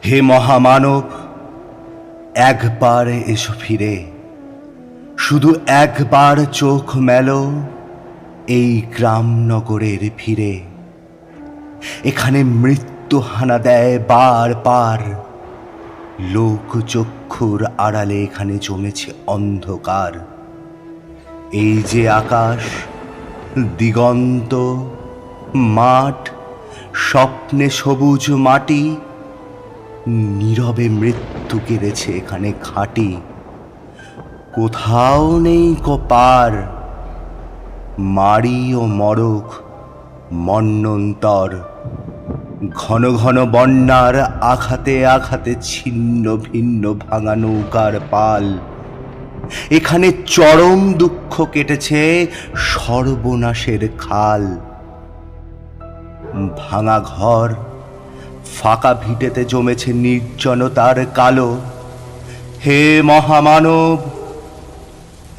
হে মহামানব, একবার এসো ফিরে, শুধু একবার চোখ মেলো এই গ্রামনগরের ফিরে। এখানে মৃত্যু হানা দেয় বার বার, লোক চক্ষুর আড়ালে এখানে জমেছে অন্ধকার। এই যে আকাশ, দিগন্ত, মাঠ, স্বপ্নে সবুজ মাটি, নীরবে মৃত্যু কেড়েছে এখানে ঘাঁটি। কোথাও নেই কপার, মারি ও মরক মন্বন্তর। ঘন ঘন বন্যার আঘাতে আঘাতে ছিন্ন ভিন্ন ভাঙা নৌকার পাল। এখানে চরম দুঃখ কেটেছে সর্বনাশের খাল। ভাঙা ঘর, ফাঁকা ভিটেতে জমেছে নির্জনতার কালো। হে মহামানব,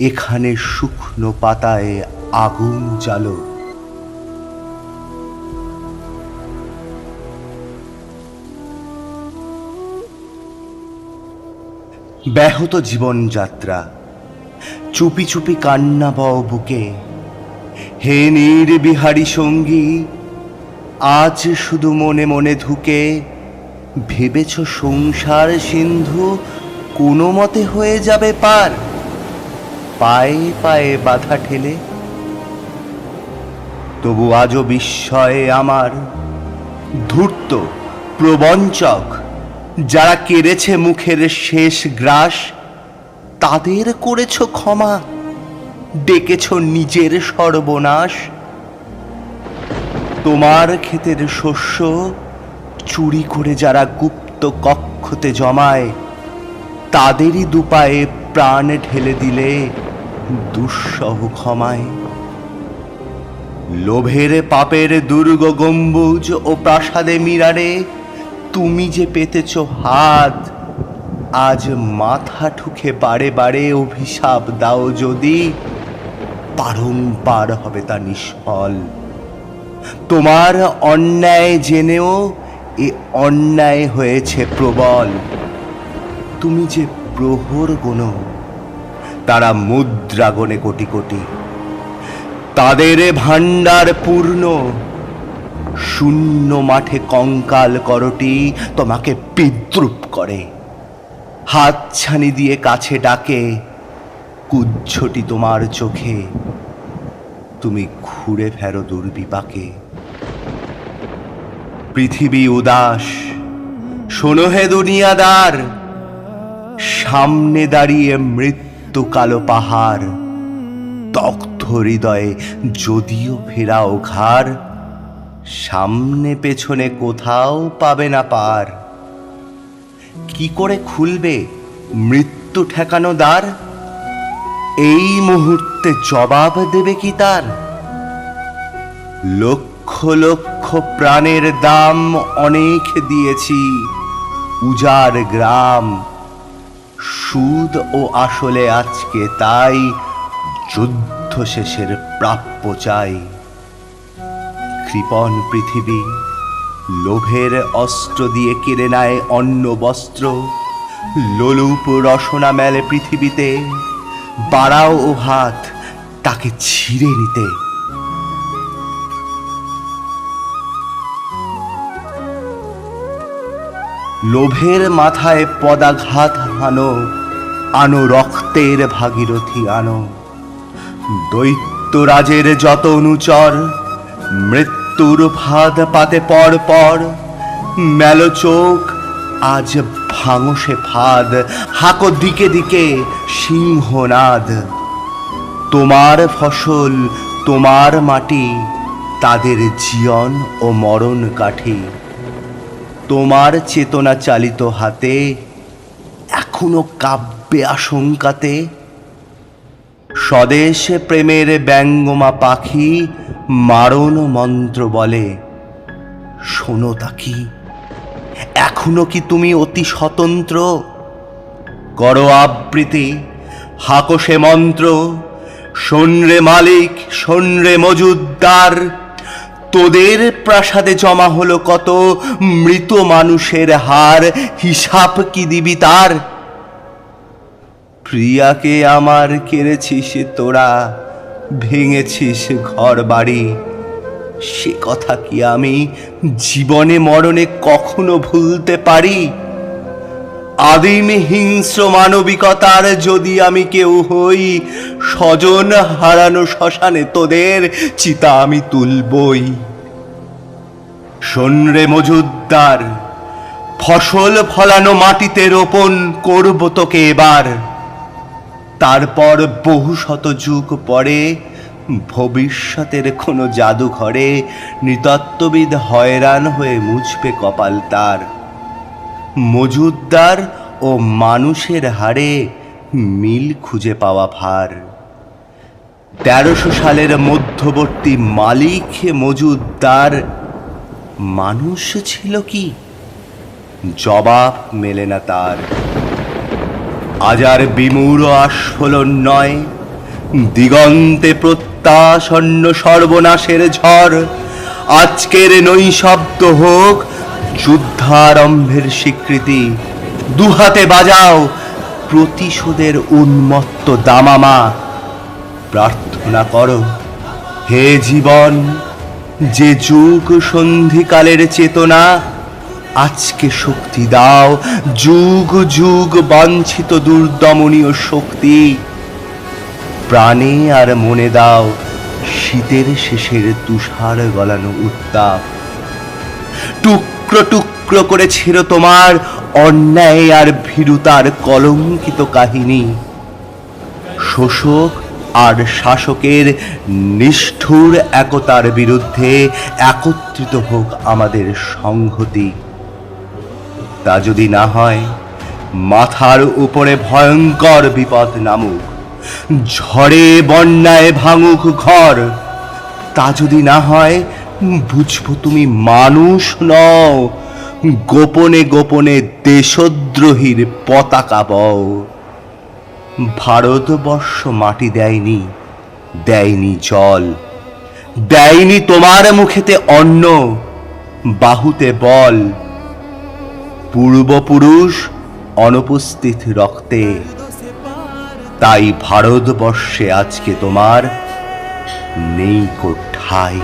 এখানে শুকনো পাতায় আগুন জ্বালো। ব্যাহত জীবনযাত্রা, চুপি চুপি কান্না বও বুকে। হে নির্বিহারী সঙ্গী, আজ শুধু মনে মনে ধুকে ভেবেছ সংসার সিন্ধু কোনো মতে হয়ে যাবে পার, পায়ে পায়ে বাধা ঠেলে। তবু আজও বিস্ময়ে আমার, ধূর্ত প্রবঞ্চক যারা কেড়েছে মুখের শেষ গ্রাস, তাদের করেছ ক্ষমা, ডেকেছ নিজের সর্বনাশ। তোমার ক্ষেতের শস্য চুরি করে যারা গুপ্ত কক্ষতে জমায়, তাদেরই দুপায়ে প্রাণ ঢেলে দিলে দুঃসহ ক্ষমায়। লোভের পাপের দুর্গ গম্বুজ ও প্রাসাদে মিরারে তুমি যে পেতেছ হাত, আজ মাথা ঠুকে বারে বারে অভিশাপ দাও যদি, বারংবার হবে তা নিষ্ফল। তোমার অন্যায় জেনেও এ অন্যায় হয়েছে প্রবল। তুমি যে প্রহর গোনো, তারা মুদ্রা গোনে কোটি কোটি। তাদের ভাণ্ডার পূর্ণ, শূন্য মাঠে কঙ্কাল করটি তোমাকে বিদ্রুপ করে। হাতছানি দিয়ে কাছে ডাকে, কুজ্ঝটি তোমার চোখে, তুমি ঘুরে ফেরো দুর্বিপাকে। পৃথিবী উদাস, শোনো হে দুনিয়াদার, সামনে দাঁড়িয়ে মৃত্যু কালো পাহাড়। দগ্ধ হৃদয়ে যদিও ফেরাও ঘাড়, সামনে পেছনে কোথাও পাবে না পার। কি করে খুলবে মৃত্যু ঠেকানো দ্বার? এই মুহূর্তে জবাব দেবে কি তার? লক্ষ লক্ষ প্রাণের দাম অনেক দিয়েছি, উজাড় গ্রাম। সুদ ও আসলে আজকে তাই যুদ্ধ শেষের প্রাপ্য চাই। কৃপণ পৃথিবী লোভের অস্ত্র দিয়ে কেড়ে নেয় অন্ন বস্ত্র। লোলুপ রসনা মেলে পৃথিবীতে, বাড়াও ও হাত তাকে ছিঁড়ে নিতে। লোভের মাথায় পদাঘাত হানো, আনো রক্তের ভাগীরথী আনো। দৈত্যরাজের যত অনুচর, মৃত্যুর ফাঁদ পাতে পর পর। মেলো চোখ, আজ ভাঙো সে ফাঁদ, হাঁকো দিকে দিকে সিংহনাদ। তোমার ফসল, তোমার মাটি, তাদের জীবন ও মরণ কাঠি। তোমার চেতনা চালিত হাতে এখনো কাব্যে আশঙ্কাতে। স্বদেশ প্রেমের ব্যঙ্গমা পাখি মারণ মন্ত্র বলে, শোনো তাকি, এখনো কি তুমি অতি স্বতন্ত্র? করো আবৃত্তি, হাঁকো সে মন্ত্র, শোন রে মালিক, শোন রে মজুদ্দার। তোদের প্রাসাদে জমা হলো কত মৃত মানুষের হার, হিসাব কি দিবি তার? প্রিয়াকে আমার কেড়েছিস তোরা, ভেঙেছিস ঘর বাড়ি, সে কথা কি আমি জীবনে মরণে কখনো ভুলতে পারি? আদিম হিংস্র মানবিকতার যদি আমি কেউ হই, স্বজন হারানো শ্মশানে তোদের চিতা আমি তুলবই। শোন রে মজুদ্দার, ফসল ফলানো মাটিতে রোপণ করব তোকে এবার, তারপর বহু শত যুগ পরে ভবিষ্যতের কোনো জাদুঘরে নৃতত্ত্ববিদ হয়রান হয়ে মুছবে কপাল তার। মজুদ্দার ও মানুষের হাড়ে মিল খুঁজে পাওয়া ভার। 1300 সালের মধ্যবর্তী মালিক মজুদ্দার মানুষ ছিল কি? জবাব মেলে না তার। আজ আর বিমূঢ় আস্ফলন নয়, দিগন্তে প্রত্যাসন্ন সর্বনাশের ঝড়। আজকের নৈশব্দ হোক যুদ্ধারম্ভের স্বীকৃতি। দুহাতে বাজাও প্রতিশোধের উন্মত্ত দামামা। প্রার্থনা করো, হে জীবন, যে যুগ সন্ধিকালের চেতনা, আজকে শক্তি দাও, যুগ যুগ বাঞ্ছিত দুর্দমনীয় শক্তি। প্রাণে আর মনে দাও শীতের শেষের তুষার গলানো উত্তাপ। টুকরো টুকরো করে ছিল তোমার অন্যায় আর ভীরুতার কলঙ্কিত কাহিনী। শোষক আর শাসকের নিষ্ঠুর একতার বিরুদ্ধে একত্রিত হোক আমাদের সংহতি। তা যদি না হয়, মাথার উপরে ভয়ঙ্কর বিপদ নামুক, ঝড়ে বন্যায় ভাঙুক ঘর। তা যদি না হয়, বুঝবো তুমি মানুষ নও, গোপনে গোপনে দেশদ্রোহীর পতাকা বও। ভারতবর্ষ মাটি দেয়নি, দেয়নি জল, দেয়নি তোমার মুখেতে অন্ন, বাহুতে বল। পূর্বপুরুষ অনুপস্থিত রক্তে, তাই ভারতবর্ষে আজকে তোমার নেই কোঠায়।